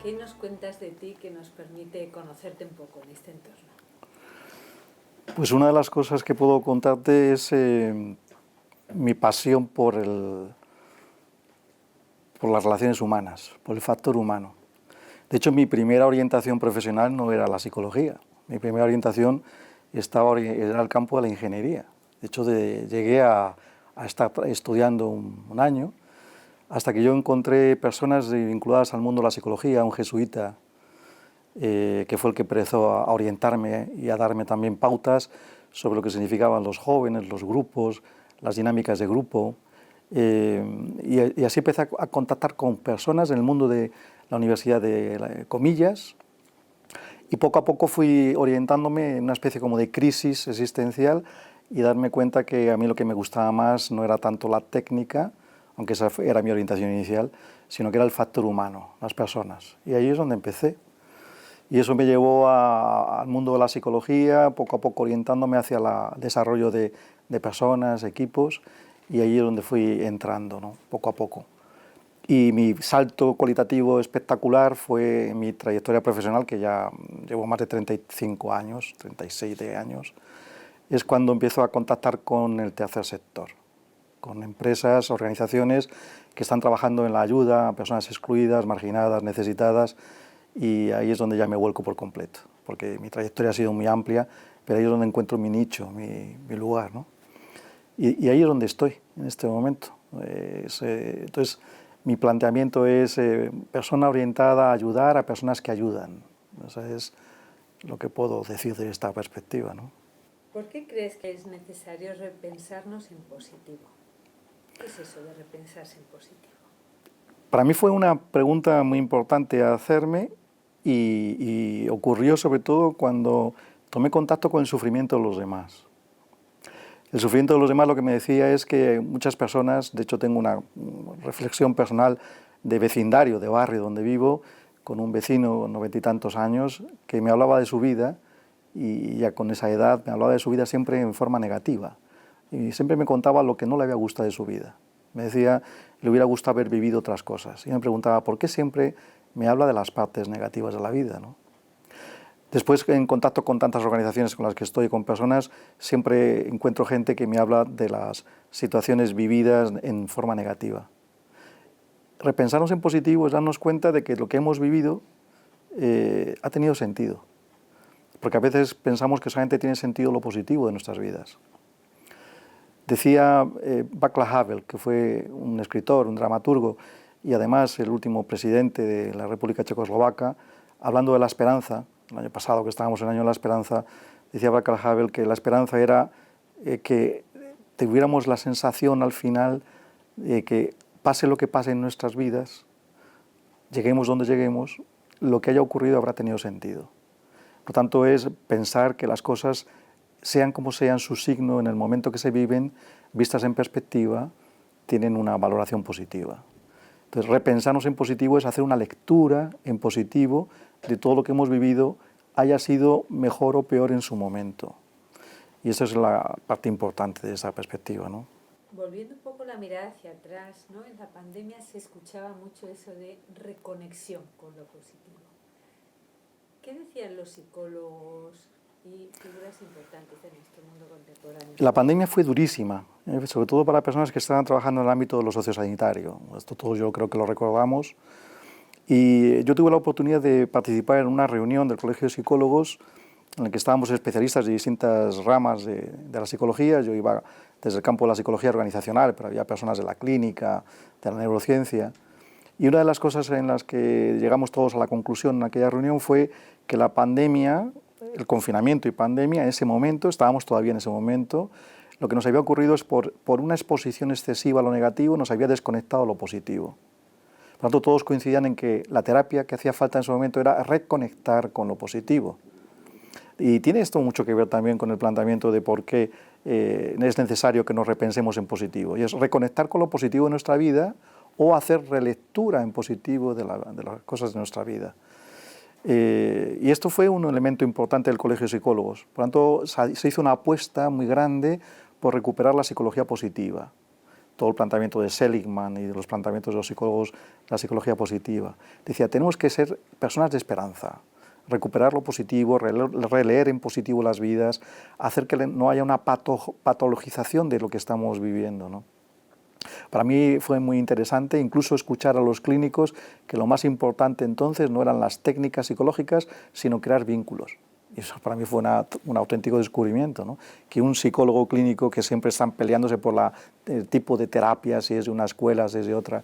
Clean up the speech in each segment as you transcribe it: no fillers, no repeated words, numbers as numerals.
¿Qué nos cuentas de ti que nos permite conocerte un poco en este entorno? Pues una de las cosas que puedo contarte es mi pasión por las relaciones humanas, por el factor humano. De hecho, mi primera orientación profesional no era la psicología. Mi primera orientación era el campo de la ingeniería. De hecho, llegué a estar estudiando un año hasta que yo encontré personas vinculadas al mundo de la psicología, un jesuita, que fue el que empezó a orientarme y a darme también pautas sobre lo que significaban los jóvenes, los grupos, las dinámicas de grupo. Y así empecé a contactar con personas en el mundo de la Universidad de Comillas, y poco a poco fui orientándome en una especie como de crisis existencial y darme cuenta que a mí lo que me gustaba más no era tanto la técnica, aunque esa era mi orientación inicial, sino que era el factor humano, las personas. Y ahí es donde empecé. Y eso me llevó al mundo de la psicología, poco a poco orientándome hacia el desarrollo de personas, equipos, y ahí es donde fui entrando, ¿no? Poco a poco. Y mi salto cualitativo espectacular fue mi trayectoria profesional, que ya llevo más de 35 años, 37 años, es cuando empiezo a contactar con el tercer sector, con empresas, organizaciones que están trabajando en la ayuda a personas excluidas, marginadas, necesitadas, y ahí es donde ya me vuelco por completo, porque mi trayectoria ha sido muy amplia, pero ahí es donde encuentro mi nicho, mi lugar, ¿no? Y ahí es donde estoy en este momento. Entonces, mi planteamiento es persona orientada a ayudar a personas que ayudan. Eso es lo que puedo decir de esta perspectiva, ¿no? ¿Por qué crees que es necesario repensarnos en positivo? ¿Qué es eso de repensarse en positivo? Para mí fue una pregunta muy importante a hacerme y ocurrió sobre todo cuando tomé contacto con el sufrimiento de los demás. El sufrimiento de los demás lo que me decía es que muchas personas, de hecho tengo una reflexión personal de vecindario, de barrio donde vivo, con un vecino, 90 y tantos años, que me hablaba de su vida, y ya con esa edad me hablaba de su vida siempre en forma negativa. Y siempre me contaba lo que no le había gustado de su vida. Me decía, le hubiera gustado haber vivido otras cosas. Y me preguntaba, ¿por qué siempre me habla de las partes negativas de la vida, ¿no? Después, en contacto con tantas organizaciones con las que estoy, con personas, siempre encuentro gente que me habla de las situaciones vividas en forma negativa. Repensarnos en positivo es darnos cuenta de que lo que hemos vivido ha tenido sentido. Porque a veces pensamos que solamente tiene sentido lo positivo de nuestváclav vidas. Decía Václav Havel, que fue un escritor, un dramaturgo, y además el último presidente de la República Checoslovaca, hablando de la esperanza, el año pasado que estábamos en el año de la esperanza, decía Václav Havel que la esperanza era que tuviéramos la sensación al final de que pase lo que pase en nuestras vidas, lleguemos donde lleguemos, lo que haya ocurrido habrá tenido sentido. Por lo tanto, es pensar que las cosas, sean como sean, su signo en el momento que se viven, vistas en perspectiva, tienen una valoración positiva. Entonces, repensarnos en positivo es hacer una lectura en positivo de todo lo que hemos vivido, haya sido mejor o peor en su momento. Y esa es la parte importante de esa perspectiva, ¿no? Volviendo un poco la mirada hacia atrás, ¿no? En la pandemia se escuchaba mucho eso de reconexión con lo positivo. ¿Qué decían los psicólogos y figuras importantes en nuestro mundo contemporáneo? La pandemia fue durísima, sobre todo para personas que estaban trabajando en el ámbito de lo sociosanitario. Esto todos yo creo que lo recordamos. Y yo tuve la oportunidad de participar en una reunión del Colegio de Psicólogos en la que estábamos especialistas de distintas ramas de la psicología. Yo iba desde el campo de la psicología organizacional, pero había personas de la clínica, de la neurociencia. Y una de las cosas en las que llegamos todos a la conclusión en aquella reunión fue que la pandemia, el confinamiento y pandemia, en ese momento, estábamos todavía en ese momento, lo que nos había ocurrido es por una exposición excesiva a lo negativo, nos había desconectado lo positivo. Por lo tanto, todos coincidían en que la terapia que hacía falta en ese momento era reconectar con lo positivo. Y tiene esto mucho que ver también con el planteamiento de por qué es necesario que nos repensemos en positivo. Y es reconectar con lo positivo de nuestra vida o hacer relectura en positivo de las cosas de nuestra vida. Y esto fue un elemento importante del Colegio de Psicólogos. Por lo tanto, se hizo una apuesta muy grande por recuperar la psicología positiva. todo el planteamiento de Seligman y de los planteamientos de los psicólogos, la psicología positiva. Decía, tenemos que ser personas de esperanza, recuperar lo positivo, releer en positivo las vidas, hacer que no haya una patologización de lo que estamos viviendo, ¿no? Para mí fue muy interesante incluso escuchar a los clínicos que lo más importante entonces no eran las técnicas psicológicas, sino crear vínculos. Y eso para mí fue un auténtico descubrimiento, ¿no? Que un psicólogo clínico que siempre están peleándose por el tipo de terapia, si es de una escuela, si es de otra,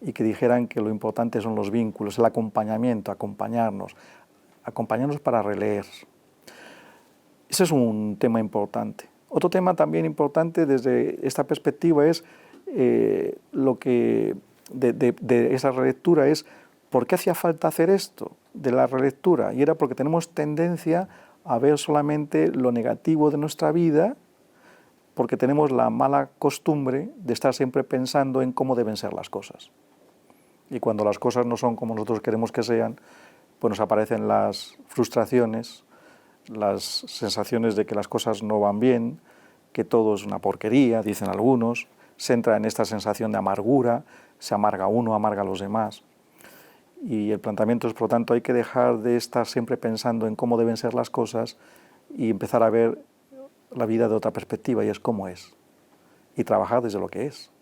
y que dijeran que lo importante son los vínculos, el acompañamiento, acompañarnos para releer. Ese es un tema importante. Otro tema también importante desde esta perspectiva es lo que de esa relectura es ¿por qué hacía falta hacer esto de la relectura? Y era porque tenemos tendencia a ver solamente lo negativo de nuestra vida, porque tenemos la mala costumbre de estar siempre pensando en cómo deben ser las cosas. Y cuando las cosas no son como nosotros queremos que sean, pues nos aparecen las frustraciones, las sensaciones de que las cosas no van bien, que todo es una porquería, dicen algunos, se entra en esta sensación de amargura, se amarga uno, amarga a los demás. Y el planteamiento es, por lo tanto, hay que dejar de estar siempre pensando en cómo deben ser las cosas y empezar a ver la vida de otra perspectiva, y es cómo es. Y trabajar desde lo que es.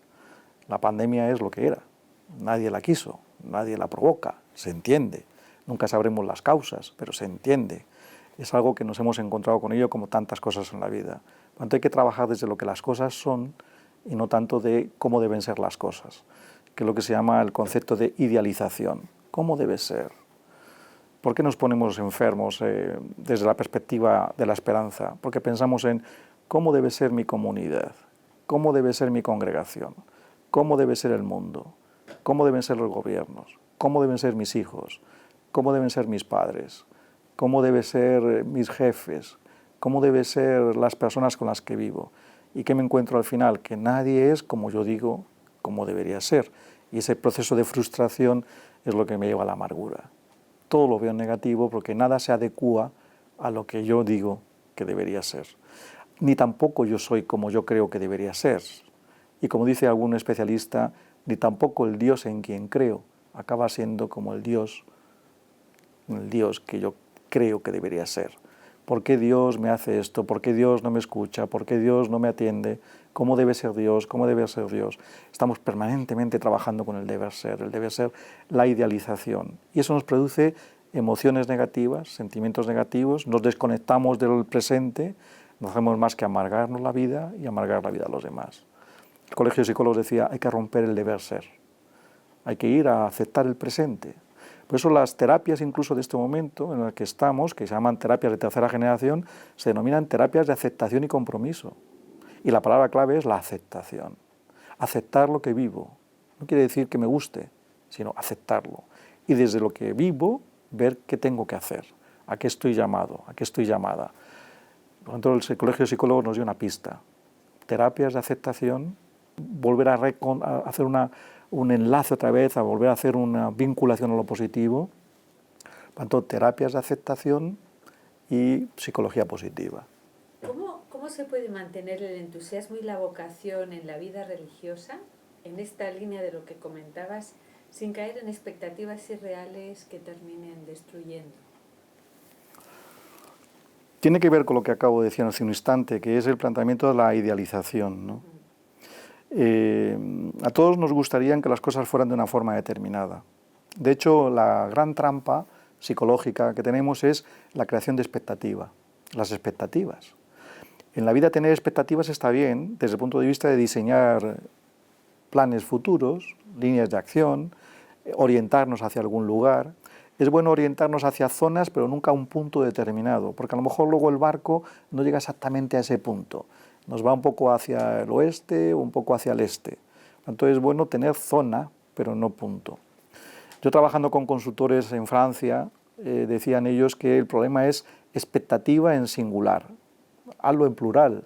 La pandemia es lo que era. Nadie la quiso, nadie la provoca, se entiende. Nunca sabremos las causas, pero se entiende. Es algo que nos hemos encontrado con ello como tantas cosas en la vida. Por lo tanto, hay que trabajar desde lo que las cosas son y no tanto de cómo deben ser las cosas, que es lo que se llama el concepto de idealización. ¿Cómo debe ser? ¿Por qué nos ponemos enfermos desde la perspectiva de la esperanza? Porque pensamos en cómo debe ser mi comunidad, cómo debe ser mi congregación, cómo debe ser el mundo, cómo deben ser los gobiernos, cómo deben ser mis hijos, cómo deben ser mis padres, cómo deben ser mis jefes, cómo deben ser las personas con las que vivo. ¿Y qué me encuentro al final? Que nadie es como yo digo, como debería ser. Y ese proceso de frustración es lo que me lleva a la amargura. Todo lo veo negativo porque nada se adecúa a lo que yo digo que debería ser. Ni tampoco yo soy como yo creo que debería ser. Y como dice algún especialista, ni tampoco el Dios en quien creo acaba siendo como el Dios que yo creo que debería ser. ¿Por qué Dios me hace esto? ¿Por qué Dios no me escucha? ¿Por qué Dios no me atiende? ¿Cómo debe ser Dios? ¿Cómo debe ser Dios? Estamos permanentemente trabajando con el deber ser la idealización. Y eso nos produce emociones negativas, sentimientos negativos, nos desconectamos del presente, no hacemos más que amargarnos la vida y amargar la vida a los demás. El Colegio de Psicólogos decía, hay que romper el deber ser, hay que ir a aceptar el presente. Por eso las terapias incluso de este momento en el que estamos, que se llaman terapias de tercera generación, se denominan terapias de aceptación y compromiso. Y la palabra clave es la aceptación. Aceptar lo que vivo. No quiere decir que me guste, sino aceptarlo. Y desde lo que vivo, ver qué tengo que hacer, a qué estoy llamado, a qué estoy llamada. Por lo tanto, el Colegio de Psicólogos nos dio una pista. Terapias de aceptación, volver a hacer un enlace otra vez, a volver a hacer una vinculación a lo positivo. Por tanto, terapias de aceptación y psicología positiva. ¿Cómo se puede mantener el entusiasmo y la vocación en la vida religiosa, en esta línea de lo que comentabas, sin caer en expectativas irreales que terminen destruyendo? Tiene que ver con lo que acabo de decir hace un instante, que es el planteamiento de la idealización, ¿no? A todos nos gustaría que las cosas fueran de una forma determinada. De hecho, la gran trampa psicológica que tenemos es la creación de expectativa, las expectativas. En la vida tener expectativas está bien desde el punto de vista de diseñar planes futuros, líneas de acción, orientarnos hacia algún lugar. Es bueno orientarnos hacia zonas, pero nunca a un punto determinado, porque a lo mejor luego el barco no llega exactamente a ese punto. Nos va un poco hacia el oeste o un poco hacia el este. Entonces es bueno tener zona, pero no punto. Yo trabajando con consultores en Francia, decían ellos que el problema es expectativa en singular, hazlo en plural,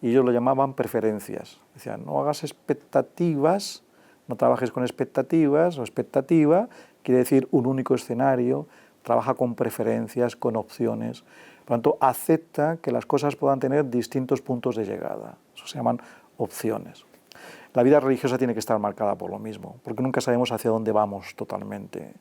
y ellos lo llamaban preferencias. Decían, no hagas expectativas, no trabajes con expectativas, o expectativa quiere decir un único escenario, trabaja con preferencias, con opciones. Por lo tanto, acepta que las cosas puedan tener distintos puntos de llegada. Eso se llaman opciones. La vida religiosa tiene que estar marcada por lo mismo, porque nunca sabemos hacia dónde vamos totalmente.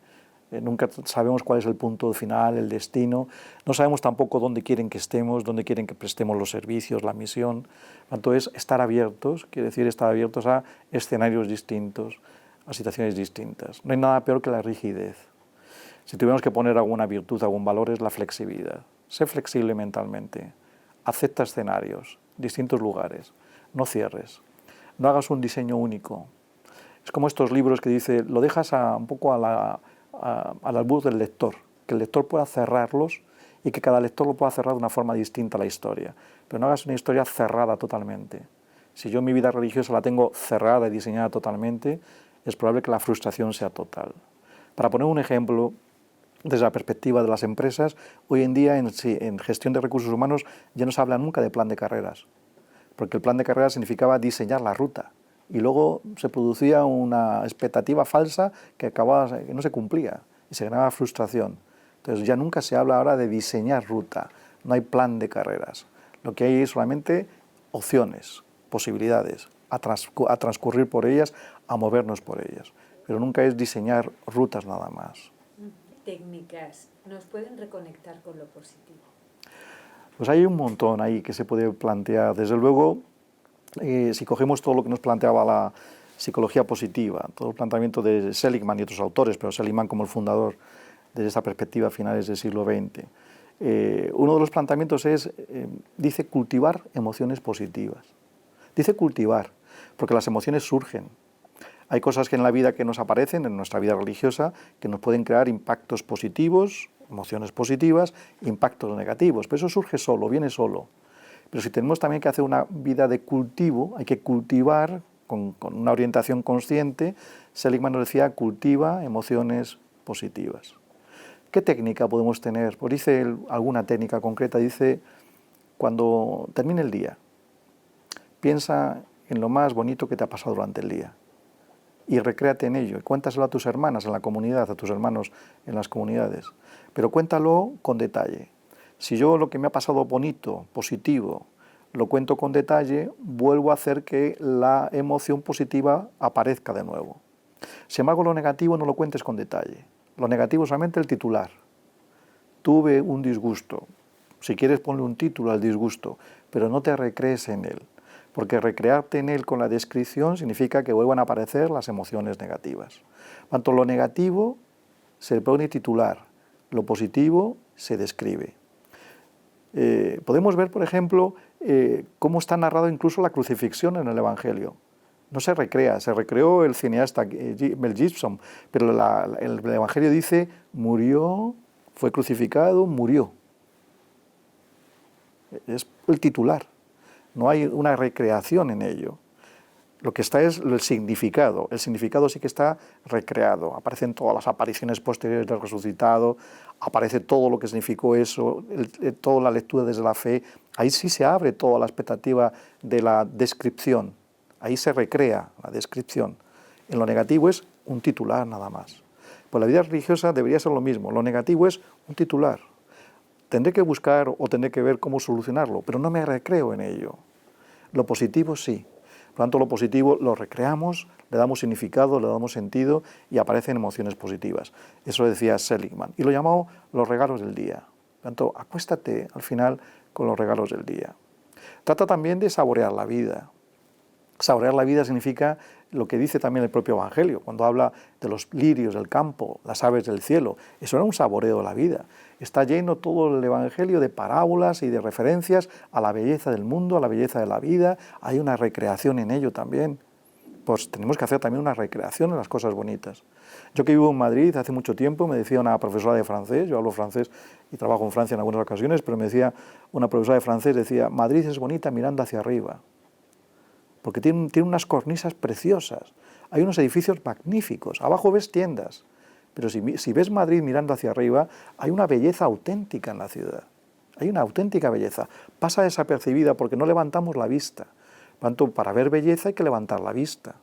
Nunca sabemos cuál es el punto final, el destino. No sabemos tampoco dónde quieren que estemos, dónde quieren que prestemos los servicios, la misión. Tanto es estar abiertos, quiere decir estar abiertos a escenarios distintos, a situaciones distintas. No hay nada peor que la rigidez. Si tuviéramos que poner alguna virtud, algún valor, es la flexibilidad. Sé flexible mentalmente. Acepta escenarios, distintos lugares. No cierres. No hagas un diseño único. Es como estos libros que dice, lo dejas un poco al albur del lector, que el lector pueda cerrarlos y que cada lector lo pueda cerrar de una forma distinta a la historia. Pero no hagas una historia cerrada totalmente. Si yo mi vida religiosa la tengo cerrada y diseñada totalmente, es probable que la frustración sea total. Para poner un ejemplo, desde la perspectiva de las empresas, hoy en día en gestión de recursos humanos ya no se habla nunca de plan de carreras, porque el plan de carreras significaba diseñar la ruta y luego se producía una expectativa falsa que no se cumplía y se generaba frustración. Entonces ya nunca se habla ahora de diseñar ruta, no hay plan de carreras. Lo que hay es solamente opciones, posibilidades, a transcurrir por ellas, a movernos por ellas. Pero nunca es diseñar rutas nada más. Técnicas nos pueden reconectar con lo positivo. Pues hay un montón ahí que se puede plantear. Desde luego, si cogemos todo lo que nos planteaba la psicología positiva, todo el planteamiento de Seligman y otros autores, pero Seligman como el fundador desde esta perspectiva a finales del siglo XX, uno de los planteamientos dice cultivar emociones positivas. Dice cultivar, porque las emociones surgen. Hay cosas que en la vida que nos aparecen, en nuestra vida religiosa, que nos pueden crear impactos positivos, emociones positivas, impactos negativos, pero eso surge solo, viene solo. Pero si tenemos también que hacer una vida de cultivo, hay que cultivar con una orientación consciente. Seligman nos decía, cultiva emociones positivas. ¿Qué técnica podemos tener? Pues dice alguna técnica concreta, dice, cuando termine el día, piensa en lo más bonito que te ha pasado durante el día y recréate en ello, y cuéntaselo a tus hermanas en la comunidad, a tus hermanos en las comunidades, pero cuéntalo con detalle. Si yo lo que me ha pasado bonito, positivo, lo cuento con detalle, vuelvo a hacer que la emoción positiva aparezca de nuevo. Sin embargo, lo negativo no lo cuentes con detalle. Lo negativo es solamente el titular. Tuve un disgusto. Si quieres ponle un título al disgusto, pero no te recrees en él, porque recrearte en él con la descripción significa que vuelvan a aparecer las emociones negativas. Tanto lo negativo se pone titular, lo positivo se describe. Podemos ver, por ejemplo, cómo está narrado incluso la crucifixión en el Evangelio. No se recrea, se recreó el cineasta Mel Gibson, pero el Evangelio dice, murió, fue crucificado, murió. Es el titular, no hay una recreación en ello. Lo que está es el significado sí que está recreado, aparecen todas las apariciones posteriores del resucitado, aparece todo lo que significó eso, toda la lectura desde la fe, ahí sí se abre toda la expectativa de la descripción, ahí se recrea la descripción. En lo negativo es un titular nada más. Pues la vida religiosa debería ser lo mismo, lo negativo es un titular. Tendré que buscar o tendré que ver cómo solucionarlo, pero no me recreo en ello. Lo positivo sí. Por lo tanto, lo positivo lo recreamos, le damos significado, le damos sentido y aparecen emociones positivas. Eso decía Seligman. Y lo llamó los regalos del día. Por lo tanto, acuéstate al final con los regalos del día. Trata también de saborear la vida. Saborear la vida significa lo que dice también el propio Evangelio, cuando habla de los lirios del campo, las aves del cielo. Eso era un saboreo de la vida. Está lleno todo el Evangelio de parábolas y de referencias a la belleza del mundo, a la belleza de la vida. Hay una recreación en ello también. Pues tenemos que hacer también una recreación en las cosas bonitas. Yo que vivo en Madrid hace mucho tiempo, me decía una profesora de francés, yo hablo francés y trabajo en Francia en algunas ocasiones, pero me decía una profesora de francés, decía, Madrid es bonita mirando hacia arriba, porque tiene unas cornisas preciosas, hay unos edificios magníficos, abajo ves tiendas, pero si ves Madrid mirando hacia arriba, hay una belleza auténtica en la ciudad, hay una auténtica belleza, pasa desapercibida porque no levantamos la vista. Por tanto, para ver belleza hay que levantar la vista.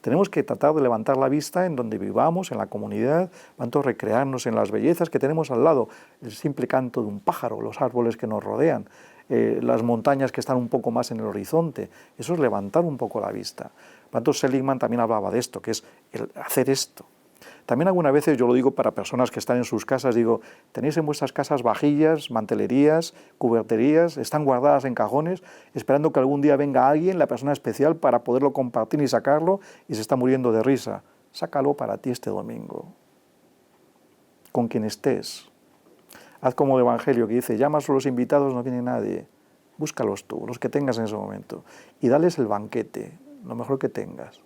Tenemos que tratar de levantar la vista en donde vivamos, en la comunidad, por tanto, recrearnos en las bellezas que tenemos al lado, el simple canto de un pájaro, los árboles que nos rodean, las montañas que están un poco más en el horizonte. Eso es levantar un poco la vista. Por tanto, Seligman también hablaba de esto, que es el hacer esto. También algunas veces, yo lo digo para personas que están en sus casas, digo, tenéis en vuestras casas vajillas, mantelerías, cuberterías, están guardadas en cajones, esperando que algún día venga alguien, la persona especial, para poderlo compartir y sacarlo, y se está muriendo de risa. Sácalo para ti este domingo, con quien estés. Haz como el Evangelio que dice, llamas a los invitados, no viene nadie. Búscalos tú, los que tengas en ese momento, y dales el banquete, lo mejor que tengas.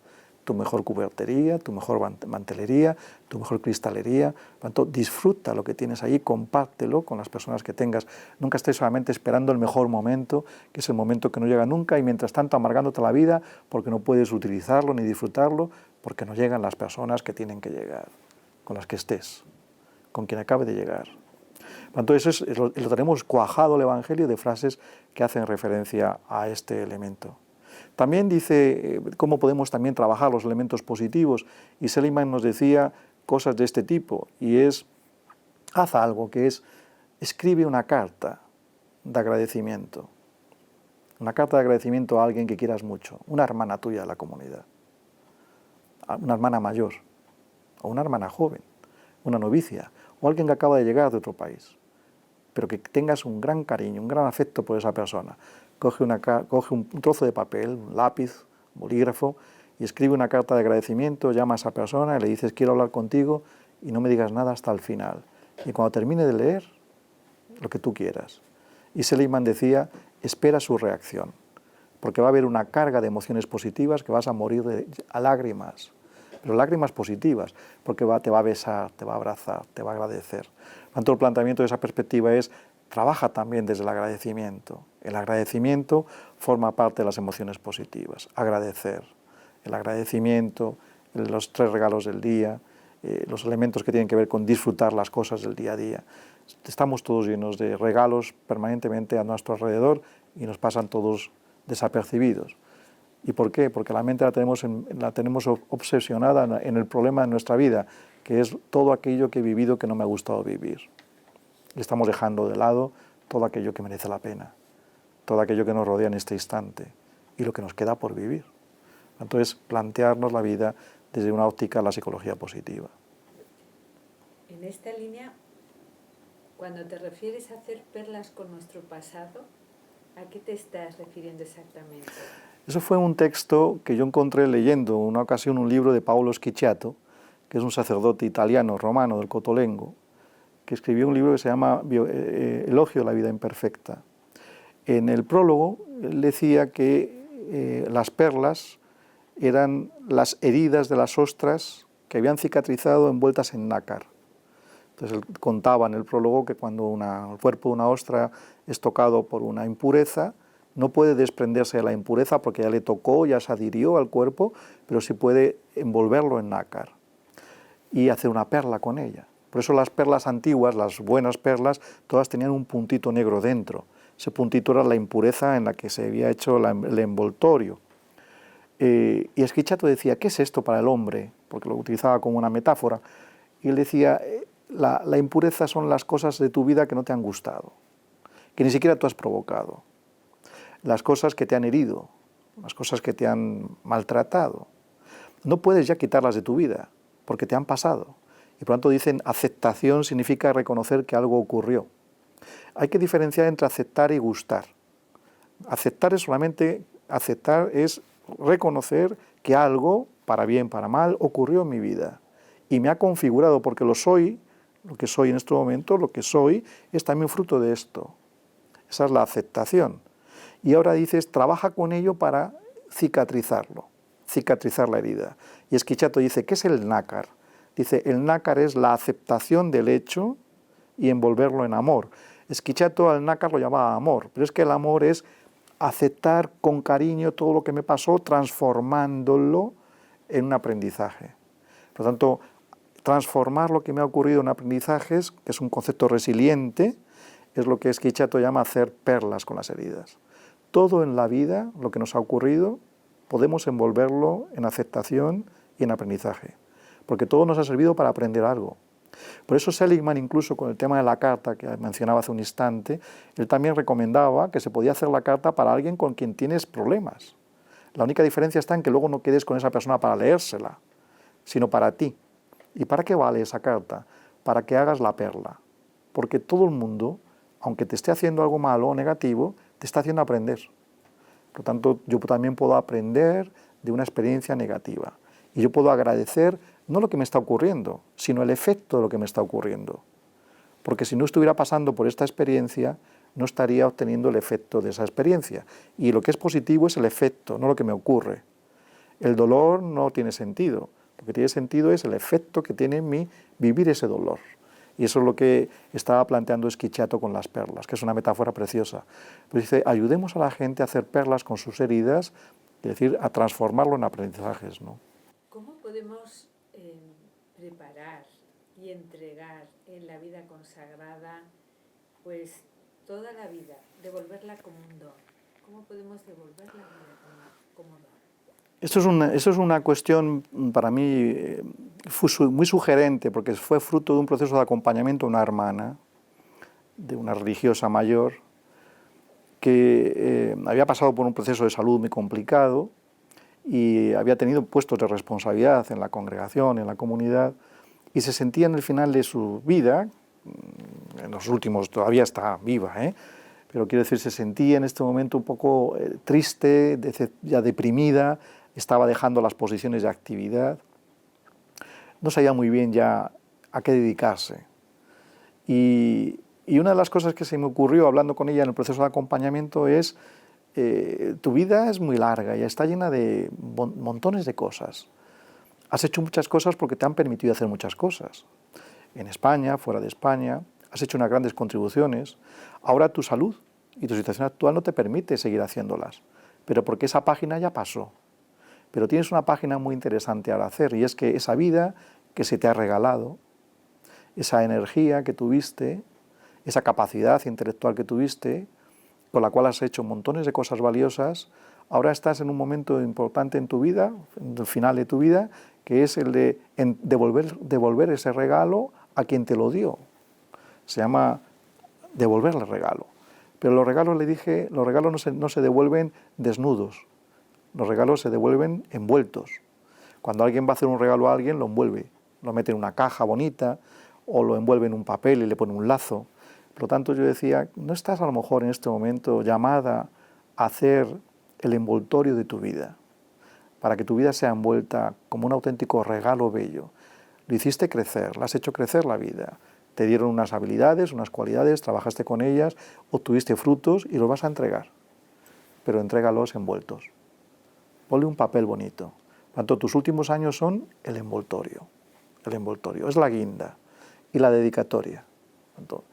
Tu mejor cubertería, tu mejor mantelería, tu mejor cristalería. Por tanto, disfruta lo que tienes ahí, compártelo con las personas que tengas. Nunca estés solamente esperando el mejor momento, que es el momento que no llega nunca, y mientras tanto amargándote la vida porque no puedes utilizarlo ni disfrutarlo, porque no llegan las personas que tienen que llegar, con las que estés, con quien acabe de llegar. Por tanto, eso lo tenemos cuajado el Evangelio de frases que hacen referencia a este elemento. También dice cómo podemos también trabajar los elementos positivos, y Seligman nos decía cosas de este tipo, y es, haz algo, que es, escribe una carta de agradecimiento. Una carta de agradecimiento a alguien que quieras mucho, una hermana tuya de la comunidad, una hermana mayor, o una hermana joven, una novicia, o alguien que acaba de llegar de otro país, pero que tengas un gran cariño, un gran afecto por esa persona. Coge un trozo de papel, un lápiz, un bolígrafo, y escribe una carta de agradecimiento, llama a esa persona y le dices, quiero hablar contigo, y no me digas nada hasta el final. Y cuando termine de leer, lo que tú quieras. Y Seligman decía, espera su reacción, porque va a haber una carga de emociones positivas que vas a morir a lágrimas, pero lágrimas positivas, porque te va a besar, te va a abrazar, te va a agradecer. Por tanto, el planteamiento de esa perspectiva es, trabaja también desde el agradecimiento. El agradecimiento forma parte de las emociones positivas. Agradecer. El agradecimiento, los 3 regalos del día, los elementos que tienen que ver con disfrutar las cosas del día a día. Estamos todos llenos de regalos permanentemente a nuestro alrededor y nos pasan todos desapercibidos. ¿Y por qué? Porque la mente la tenemos obsesionada en el problema de nuestra vida, que es todo aquello que he vivido que no me ha gustado vivir. Y estamos dejando de lado todo aquello que merece la pena, todo aquello que nos rodea en este instante y lo que nos queda por vivir. Entonces, plantearnos la vida desde una óptica de la psicología positiva. En esta línea, cuando te refieres a hacer perlas con nuestro pasado, ¿a qué te estás refiriendo exactamente? Eso fue un texto que yo encontré leyendo en una ocasión un libro de Paolo Schicciato, que es un sacerdote italiano, romano, del Cotolengo, que escribió un libro que se llama Elogio de la vida imperfecta. En el prólogo él decía que las perlas eran las heridas de las ostras que habían cicatrizado envueltas en nácar. Entonces él contaba en el prólogo que cuando el cuerpo de una ostra es tocado por una impureza, no puede desprenderse de la impureza porque ya le tocó, ya se adhirió al cuerpo, pero sí puede envolverlo en nácar y hacer una perla con ella. Por eso las perlas antiguas, las buenas perlas, todas tenían un puntito negro dentro. Ese puntito era la impureza en la que se había hecho el envoltorio. Y Schicciato decía, ¿qué es esto para el hombre? Porque lo utilizaba como una metáfora. Y él decía, la impureza son las cosas de tu vida que no te han gustado, que ni siquiera tú has provocado. Las cosas que te han herido, las cosas que te han maltratado. No puedes ya quitarlas de tu vida, porque te han pasado. Y por lo tanto dicen, aceptación significa reconocer que algo ocurrió. Hay que diferenciar entre aceptar y gustar. Aceptar es reconocer que algo, para bien, para mal, ocurrió en mi vida. Y me ha configurado, porque lo que soy en este momento, lo que soy, es también fruto de esto. Esa es la aceptación. Y ahora dices, trabaja con ello para cicatrizarlo, cicatrizar la herida. Y Schicciato dice, ¿qué es el nácar? Dice, el nácar es la aceptación del hecho y envolverlo en amor. Schicciato al nácar lo llamaba amor, pero es que el amor es aceptar con cariño todo lo que me pasó, transformándolo en un aprendizaje. Por lo tanto, transformar lo que me ha ocurrido en aprendizajes, que es un concepto resiliente, es lo que Schicciato llama hacer perlas con las heridas. Todo en la vida, lo que nos ha ocurrido, podemos envolverlo en aceptación y en aprendizaje, porque todo nos ha servido para aprender algo. Por eso Seligman, incluso con el tema de la carta que mencionaba hace un instante, él también recomendaba que se podía hacer la carta para alguien con quien tienes problemas. La única diferencia está en que luego no quedes con esa persona para leérsela, sino para ti. ¿Y para qué vale esa carta? Para que hagas la perla. Porque todo el mundo, aunque te esté haciendo algo malo o negativo, te está haciendo aprender. Por lo tanto, yo también puedo aprender de una experiencia negativa. Y yo puedo agradecer no lo que me está ocurriendo, sino el efecto de lo que me está ocurriendo. Porque si no estuviera pasando por esta experiencia, no estaría obteniendo el efecto de esa experiencia. Y lo que es positivo es el efecto, no lo que me ocurre. El dolor no tiene sentido. Lo que tiene sentido es el efecto que tiene en mí vivir ese dolor. Y eso es lo que estaba planteando Schichiato con las perlas, que es una metáfora preciosa. Pues dice, ayudemos a la gente a hacer perlas con sus heridas, es decir, a transformarlo en aprendizajes, ¿no? ¿Cómo podemos preparar y entregar en la vida consagrada, pues toda la vida, devolverla como un don? ¿Cómo podemos devolver la vida como don? Esto es una cuestión para mí muy sugerente, porque fue fruto de un proceso de acompañamiento a una hermana, de una religiosa mayor, que había pasado por un proceso de salud muy complicado y había tenido puestos de responsabilidad en la congregación, en la comunidad, y se sentía en el final de su vida, en los últimos, todavía está viva, pero quiero decir, se sentía en este momento un poco triste, ya deprimida, estaba dejando las posiciones de actividad, no sabía muy bien ya a qué dedicarse. Y una de las cosas que se me ocurrió hablando con ella en el proceso de acompañamiento es, tu vida es muy larga y está llena de montones de cosas. Has hecho muchas cosas porque te han permitido hacer muchas cosas. En España, fuera de España, has hecho unas grandes contribuciones. Ahora tu salud y tu situación actual no te permite seguir haciéndolas, pero porque esa página ya pasó. Pero tienes una página muy interesante al hacer, y es que esa vida que se te ha regalado, esa energía que tuviste, esa capacidad intelectual que tuviste, con la cual has hecho montones de cosas valiosas, ahora estás en un momento importante en tu vida, en el final de tu vida, que es el de devolver ese regalo a quien te lo dio. Se llama devolverle el regalo. Pero los regalos, le dije, los regalos no se devuelven desnudos, los regalos se devuelven envueltos. Cuando alguien va a hacer un regalo a alguien, lo envuelve, lo mete en una caja bonita, o lo envuelve en un papel y le pone un lazo. Por lo tanto, yo decía, ¿no estás a lo mejor en este momento llamada a hacer el envoltorio de tu vida? Para que tu vida sea envuelta como un auténtico regalo bello. Lo hiciste crecer, la has hecho crecer la vida. Te dieron unas habilidades, unas cualidades, trabajaste con ellas, obtuviste frutos y los vas a entregar. Pero entrégalos envueltos. Ponle un papel bonito. Por tanto, tus últimos años son el envoltorio. El envoltorio es la guinda y la dedicatoria. Por tanto,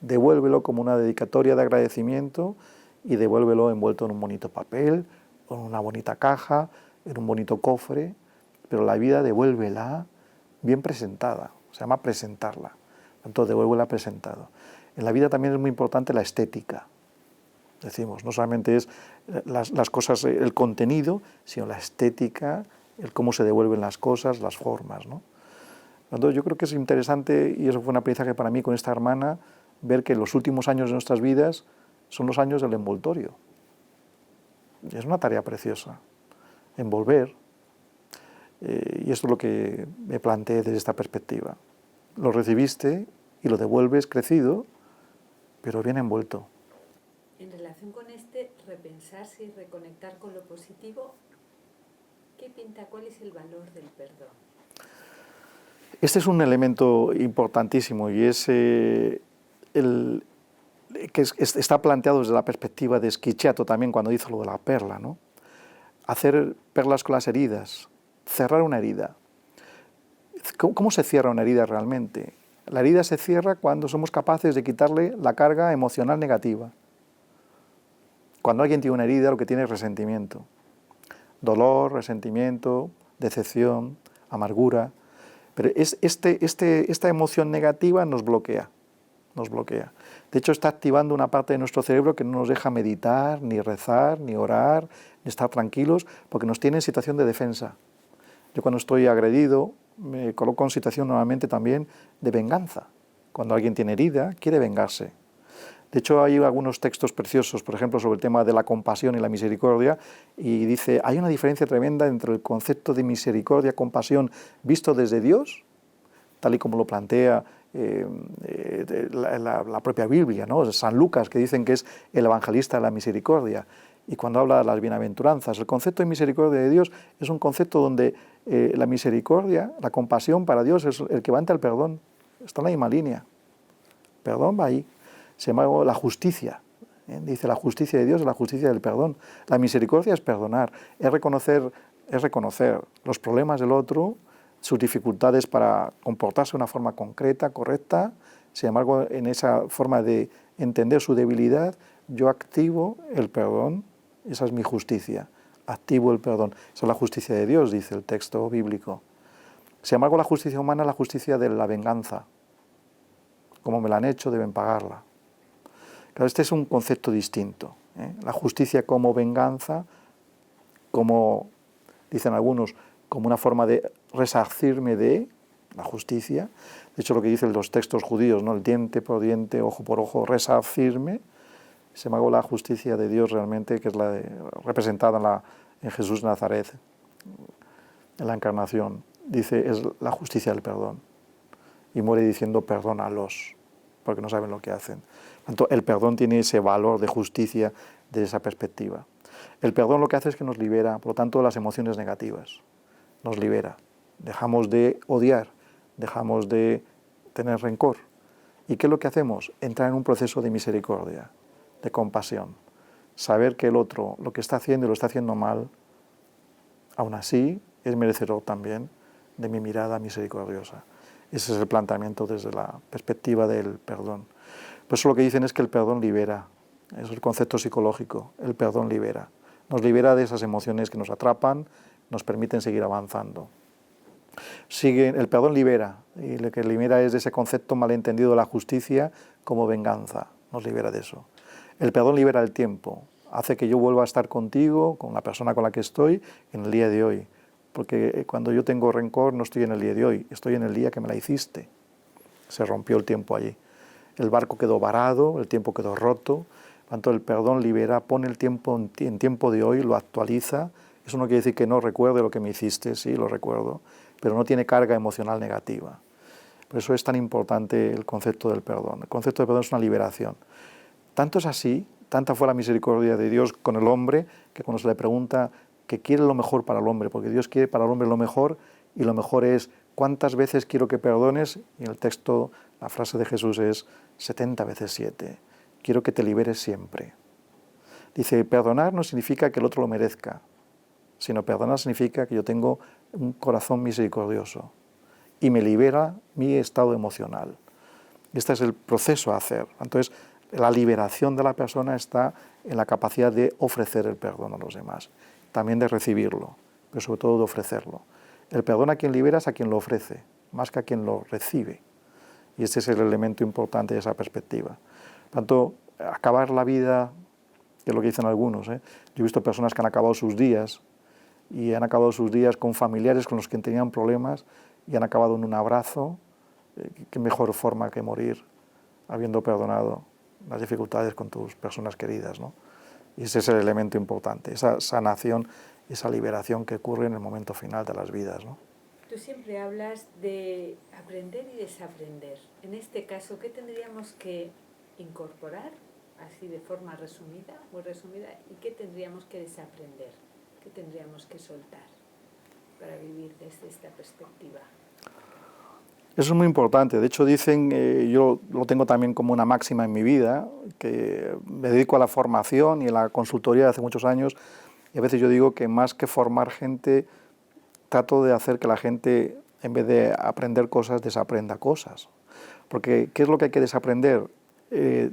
devuélvelo como una dedicatoria de agradecimiento y devuélvelo envuelto en un bonito papel, en una bonita caja, en un bonito cofre, pero la vida devuélvela bien presentada, se llama presentarla. Por tanto, devuélvela presentado. En la vida también es muy importante la estética. Decimos, no solamente es las cosas, el contenido, sino la estética, el cómo se devuelven las cosas, las formas, ¿no? Entonces, yo creo que es interesante, y eso fue un aprendizaje para mí con esta hermana, ver que los últimos años de nuestras vidas son los años del envoltorio. Y es una tarea preciosa, envolver, y esto es lo que me planteé desde esta perspectiva. Lo recibiste y lo devuelves crecido, pero bien envuelto. En relación con repensarse y reconectar con lo positivo, ¿qué pinta? ¿Cuál es el valor del perdón? Este es un elemento importantísimo y es está planteado desde la perspectiva de Schichiato también cuando hizo lo de la perla, ¿no? Hacer perlas con las heridas, cerrar una herida. ¿Cómo se cierra una herida realmente? La herida se cierra cuando somos capaces de quitarle la carga emocional negativa. Cuando alguien tiene una herida, lo que tiene es resentimiento. Dolor, resentimiento, decepción, amargura. Pero esta emoción negativa nos bloquea. De hecho, está activando una parte de nuestro cerebro que no nos deja meditar, ni rezar, ni orar, ni estar tranquilos, porque nos tiene en situación de defensa. Yo cuando estoy agredido Me coloco en situación normalmente también de venganza. Cuando alguien tiene herida, quiere vengarse. De hecho, hay algunos textos preciosos, por ejemplo, sobre el tema de la compasión y la misericordia, y dice, hay una diferencia tremenda entre el concepto de misericordia, compasión, visto desde Dios, tal y como lo plantea la propia Biblia, ¿no? San Lucas, que dicen que es el evangelista de la misericordia, y cuando habla de las bienaventuranzas. El concepto de misericordia de Dios es un concepto donde la misericordia, la compasión para Dios es el que va ante el perdón, está en la misma línea. Perdón va ahí. Se llama la justicia. Dice, la justicia de Dios es la justicia del perdón. La misericordia es perdonar, es reconocer los problemas del otro, sus dificultades para comportarse de una forma concreta, correcta. Sin embargo, en esa forma de entender su debilidad, yo activo el perdón. Esa es mi justicia. Activo el perdón. Esa es la justicia de Dios, dice el texto bíblico. Sin embargo, la justicia humana es la justicia de la venganza. Como me la han hecho, deben pagarla. Claro, este es un concepto distinto. La justicia como venganza, como, dicen algunos, como una forma de resarcirme de la justicia. De hecho, lo que dicen los textos judíos, ¿no? El diente por diente, ojo por ojo, resarcirme. Sin embargo, la justicia de Dios realmente, que es la representada en Jesús de Nazaret, en la encarnación, dice, es la justicia del perdón. Y muere diciendo, perdónalos, porque no saben lo que hacen. Tanto, el perdón tiene ese valor de justicia desde esa perspectiva. El perdón lo que hace es que nos libera, por lo tanto, de las emociones negativas. Nos libera. Dejamos de odiar, dejamos de tener rencor. ¿Y qué es lo que hacemos? Entrar en un proceso de misericordia, de compasión. Saber que el otro lo que está haciendo y lo está haciendo mal, aún así es merecedor también de mi mirada misericordiosa. Ese es el planteamiento desde la perspectiva del perdón. Por eso lo que dicen es que el perdón libera. Es el concepto psicológico. El perdón libera. Nos libera de esas emociones que nos atrapan, nos permiten seguir avanzando. El perdón libera. Y lo que libera es de ese concepto malentendido de la justicia como venganza. Nos libera de eso. El perdón libera el tiempo. Hace que yo vuelva a estar contigo, con la persona con la que estoy, en el día de hoy. Porque cuando yo tengo rencor no estoy en el día de hoy, estoy en el día que me la hiciste. Se rompió el tiempo allí. El barco quedó varado, el tiempo quedó roto. Por tanto, el perdón libera, pone el tiempo en tiempo de hoy, lo actualiza. Eso no quiere decir que no recuerde lo que me hiciste, sí, lo recuerdo, pero no tiene carga emocional negativa. Por eso es tan importante el concepto del perdón. El concepto del perdón es una liberación. Tanto es así, tanta fue la misericordia de Dios con el hombre, que cuando se le pregunta que quiere lo mejor para el hombre, porque Dios quiere para el hombre lo mejor, y lo mejor es ¿cuántas veces quiero que perdones? Y en el texto, la frase de Jesús es 70 veces 7. Quiero que te liberes siempre. Dice, perdonar no significa que el otro lo merezca, sino perdonar significa que yo tengo un corazón misericordioso y me libera mi estado emocional. Este es el proceso a hacer. Entonces, la liberación de la persona está en la capacidad de ofrecer el perdón a los demás, también de recibirlo, pero sobre todo de ofrecerlo. El perdón a quien libera es a quien lo ofrece, más que a quien lo recibe. Y este es el elemento importante de esa perspectiva. Por tanto, acabar la vida, que es lo que dicen algunos, Yo he visto personas que han acabado sus días, y han acabado sus días con familiares con los que tenían problemas, y han acabado en un abrazo. Qué mejor forma que morir habiendo perdonado las dificultades con tus personas queridas, ¿no? Y ese es el elemento importante, esa sanación, esa liberación que ocurre en el momento final de las vidas, ¿no? Tú siempre hablas de aprender y desaprender. En este caso, ¿qué tendríamos que incorporar, así de forma resumida, muy resumida, y qué tendríamos que desaprender? ¿Qué tendríamos que soltar para vivir desde esta perspectiva? Eso es muy importante. De hecho, dicen, yo lo tengo también como una máxima en mi vida, que me dedico a la formación y a la consultoría de hace muchos años, y a veces yo digo que más que formar gente, trato de hacer que la gente, en vez de aprender cosas, desaprenda cosas. Porque, ¿qué es lo que hay que desaprender?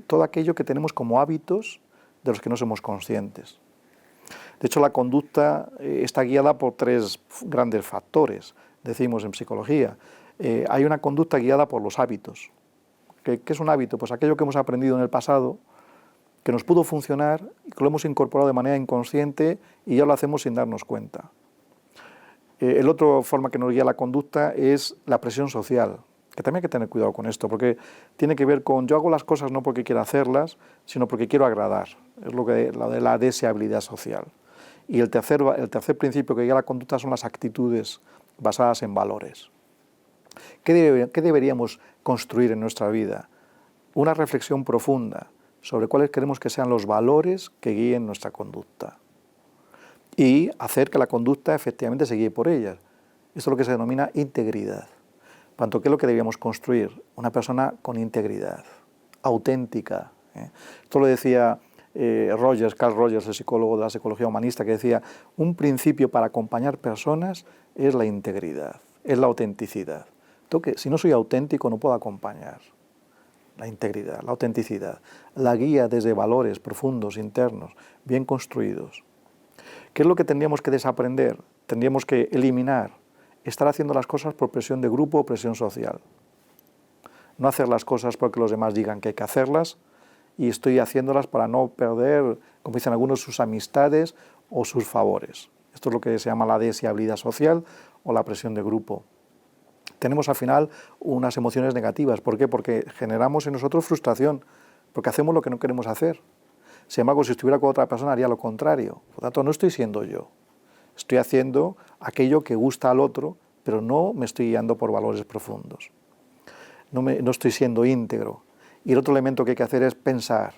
Todo aquello que tenemos como hábitos de los que no somos conscientes. De hecho, la conducta está guiada por 3 grandes factores, decimos en psicología. Hay una conducta guiada por los hábitos. ¿Qué es un hábito? Pues aquello que hemos aprendido en el pasado, que nos pudo funcionar y que lo hemos incorporado de manera inconsciente y ya lo hacemos sin darnos cuenta. La otra forma que nos guía la conducta es la presión social, que también hay que tener cuidado con esto, porque tiene que ver con yo hago las cosas no porque quiero hacerlas, sino porque quiero agradar. Es lo de la deseabilidad social. Y el tercer principio que guía la conducta son las actitudes basadas en valores. ¿Qué deberíamos construir en nuestra vida? Una reflexión profunda sobre cuáles queremos que sean los valores que guíen nuestra conducta. Y hacer que la conducta efectivamente se guíe por ellas. Esto es lo que se denomina integridad. Por tanto, ¿qué es lo que debíamos construir? Una persona con integridad, auténtica. Esto lo decía Carl Rogers, el psicólogo de la psicología humanista, que decía, un principio para acompañar personas es la integridad, es la autenticidad. Entonces, si no soy auténtico, no puedo acompañar. La integridad, la autenticidad, la guía desde valores profundos, internos, bien construidos. ¿Qué es lo que tendríamos que desaprender? Tendríamos que eliminar, estar haciendo las cosas por presión de grupo o presión social. No hacer las cosas porque los demás digan que hay que hacerlas y estoy haciéndolas para no perder, como dicen algunos, sus amistades o sus favores. Esto es lo que se llama la deseabilidad social o la presión de grupo. Tenemos al final unas emociones negativas. ¿Por qué? Porque generamos en nosotros frustración, porque hacemos lo que no queremos hacer. Sin embargo, si estuviera con otra persona haría lo contrario. Por lo tanto, no estoy siendo yo. Estoy haciendo aquello que gusta al otro, pero no me estoy guiando por valores profundos. No estoy siendo íntegro. Y el otro elemento que hay que hacer es pensar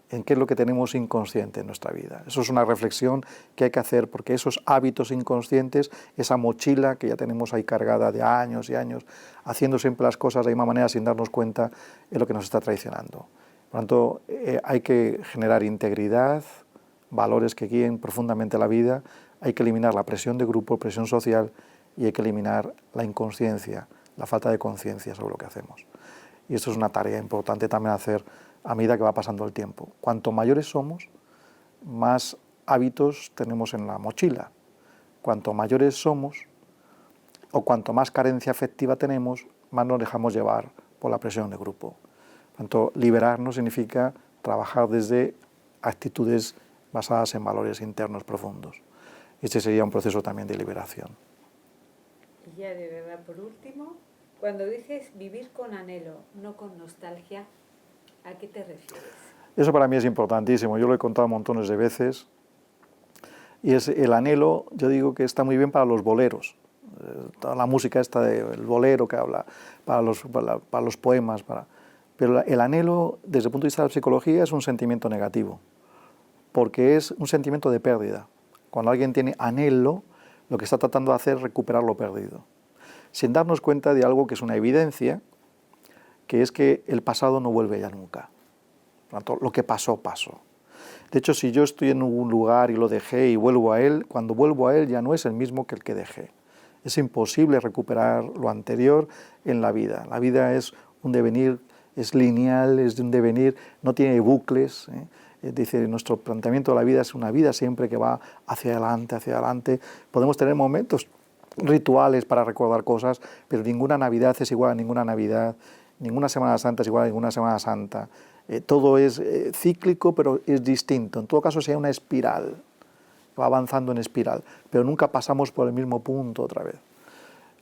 en qué es lo que tenemos inconsciente en nuestra vida. Eso es una reflexión que hay que hacer, porque esos hábitos inconscientes, esa mochila que ya tenemos ahí cargada de años y años, haciendo siempre las cosas de la misma manera sin darnos cuenta, es lo que nos está traicionando. Por lo tanto, hay que generar integridad, valores que guíen profundamente la vida, hay que eliminar la presión de grupo, presión social, y hay que eliminar la inconsciencia, la falta de conciencia sobre lo que hacemos. Y esto es una tarea importante también hacer a medida que va pasando el tiempo. Cuanto mayores somos, más hábitos tenemos en la mochila. Cuanto mayores somos, o cuanto más carencia afectiva tenemos, más nos dejamos llevar por la presión de grupo. Por tanto, liberarnos significa trabajar desde actitudes basadas en valores internos profundos. Este sería un proceso también de liberación. Y ya de verdad, por último, cuando dices vivir con anhelo, no con nostalgia, ¿a qué te refieres? Eso para mí es importantísimo, yo lo he contado montones de veces, y es el anhelo, yo digo que está muy bien para los boleros, toda la música esta del bolero que habla, para los poemas, pero el anhelo, desde el punto de vista de la psicología, es un sentimiento negativo, porque es un sentimiento de pérdida. Cuando alguien tiene anhelo, lo que está tratando de hacer es recuperar lo perdido, sin darnos cuenta de algo que es una evidencia, que es que el pasado no vuelve ya nunca. Por lo tanto, lo que pasó, pasó. De hecho, si yo estoy en un lugar y lo dejé y vuelvo a él, cuando vuelvo a él ya no es el mismo que el que dejé. Es imposible recuperar lo anterior en la vida. La vida es un devenir, es lineal, es de un devenir, no tiene bucles. Dice, nuestro planteamiento de la vida es una vida siempre que va hacia adelante, hacia adelante. Podemos tener momentos rituales para recordar cosas, pero ninguna Navidad es igual a ninguna Navidad, ninguna Semana Santa es igual a ninguna Semana Santa. Todo es cíclico, pero es distinto. En todo caso, sería una espiral, va avanzando en espiral, pero nunca pasamos por el mismo punto otra vez.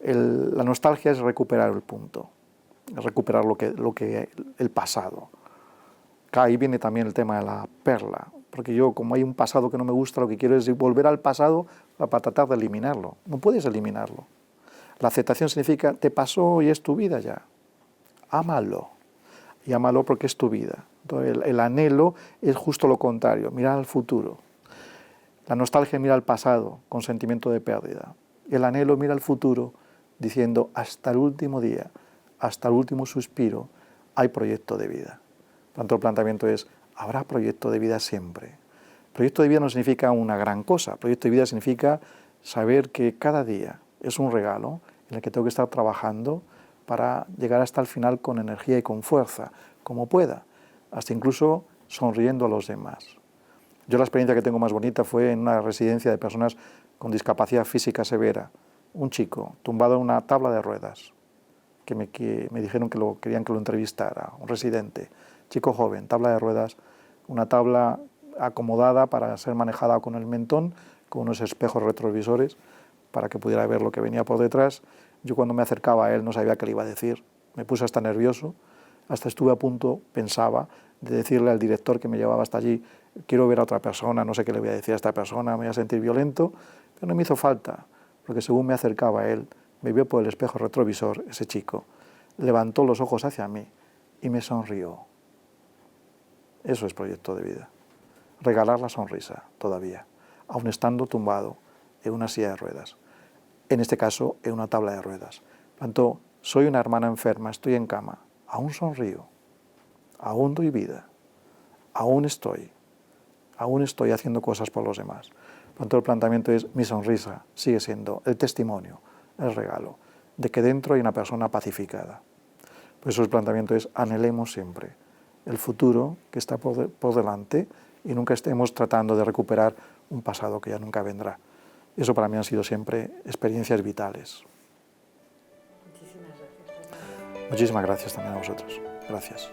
La nostalgia es recuperar el punto, es recuperar el pasado. Ahí viene también el tema de la perla, porque yo, como hay un pasado que no me gusta, lo que quiero es volver al pasado para tratar de eliminarlo. No puedes eliminarlo. La aceptación significa, te pasó y es tu vida ya. Ámalo. Y ámalo porque es tu vida. Entonces, el anhelo es justo lo contrario, mirar al futuro. La nostalgia mira al pasado con sentimiento de pérdida. El anhelo mira al futuro diciendo, hasta el último día, hasta el último suspiro, hay proyecto de vida. Por tanto, el planteamiento es, habrá proyecto de vida siempre. Proyecto de vida no significa una gran cosa. Proyecto de vida significa saber que cada día es un regalo en el que tengo que estar trabajando para llegar hasta el final con energía y con fuerza, como pueda, hasta incluso sonriendo a los demás. Yo la experiencia que tengo más bonita fue en una residencia de personas con discapacidad física severa. Un chico tumbado en una tabla de ruedas, que me dijeron que querían que lo entrevistara, un residente, chico joven, tabla de ruedas, una tabla acomodada para ser manejada con el mentón, con unos espejos retrovisores, para que pudiera ver lo que venía por detrás. Yo cuando me acercaba a él no sabía qué le iba a decir, me puse hasta nervioso, hasta estuve a punto, pensaba, de decirle al director que me llevaba hasta allí, quiero ver a otra persona, no sé qué le voy a decir a esta persona, me voy a sentir violento, pero no me hizo falta, porque según me acercaba a él, me vio por el espejo retrovisor, ese chico, levantó los ojos hacia mí y me sonrió. Eso es proyecto de vida. Regalar la sonrisa, todavía, aun estando tumbado en una silla de ruedas. En este caso, en una tabla de ruedas. Por tanto, soy una hermana enferma, estoy en cama, aún sonrío, aún doy vida, aún estoy haciendo cosas por los demás. Por tanto, el planteamiento es, mi sonrisa sigue siendo el testimonio, el regalo, de que dentro hay una persona pacificada. Por eso el planteamiento es, anhelemos siempre el futuro que está por delante y nunca estemos tratando de recuperar un pasado que ya nunca vendrá. Eso para mí han sido siempre experiencias vitales. Muchísimas gracias. Muchísimas gracias también a vosotros. Gracias.